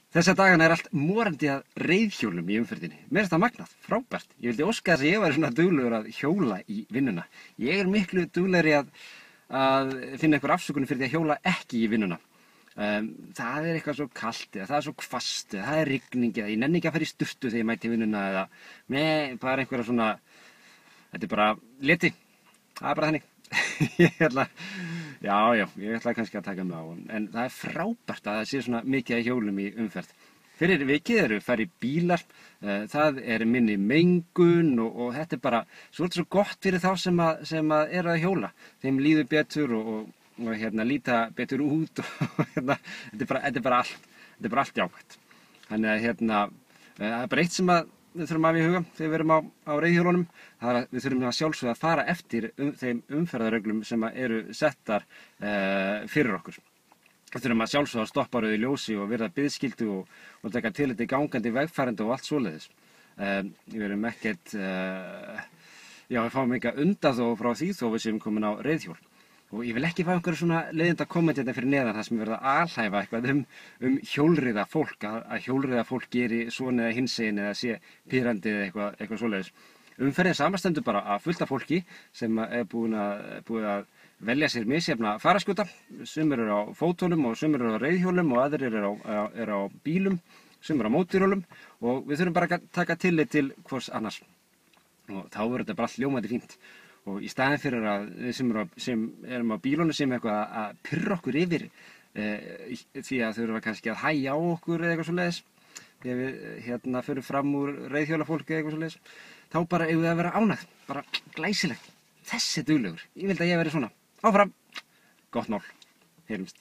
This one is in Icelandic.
Þessa dagana allt morandi að reiðhjólum í umferðinni. Mér finnst það magnað, frábært. Ég vildi óska þess að ég væri svona duglegur að hjóla í vinnuna. Ég miklu duglegri að finna einhver afsökun fyrir því að hjóla ekki í vinnuna. Það eitthvað svo kalt eða það svo hvasst eða það rigning eða ég nenni ekki að fara í sturtu þegar ég mæti í vinnuna eða bara einhverja svona, þetta bara leti. Það bara þannig. Ég ætla kannski að taka mig á, en það frábært að það sé svona mikið að hjólum í umferð. Fyrir vikið eru færri bílar, það minni mengun og þetta bara svo gott fyrir þá sem eru að hjóla. Þeim líður betur og líta betur út og þetta bara allt jákvætt. Þannig að það bara eitt sem við þurfum að hafa í huga þegar við erum á reiðhjólunum. Það að við þurfum að sjálfsögðu að fara eftir þeim umferðarreglum sem eru settar fyrir okkur. Við þurfum að sjálfsögðu að stoppa á rauðu ljósi og virða biðskyldu og taka tillit til gangandi vegfarenda og allt svoleiðis. Við erum ekkert, við fáum eitthvað undanþágu frá því þó við séum komin á reiðhjól. Og ég vil ekki fá einhverju svona leiðinda komment hérna fyrir neðan það sem verða að alhæfa eitthvað um hjólreiða fólk, að hjólreiða fólk geri svona eða hinsegin eða sé pírandi eða eitthvað svoleiðis. Umferðin samanstendur bara af fullt af fólki sem búið að velja sér misjafna faraskjóta. Sumir eru á fótólum og sumir eru á reiðhjólum og aðrir eru á bílum, sumir á mótorhjólum og við þurfum bara að taka tillit til hvors annars. Og þá verður þetta bara allt ljómandi fínt. Og í staðinn fyrir að við sem erum á bílunum sem eitthvað að pirra okkur yfir því að þurfa kannski að hægja á okkur eða eitthvað svoleiðis þegar við förum fram úr reiðhjólafólki eða eitthvað svoleiðis, þá bara eigum við að vera ánægð, bara glæsilegt. Þessi duglegur, ég vildi að ég veri svona. Áfram, gott mál, heyrumst.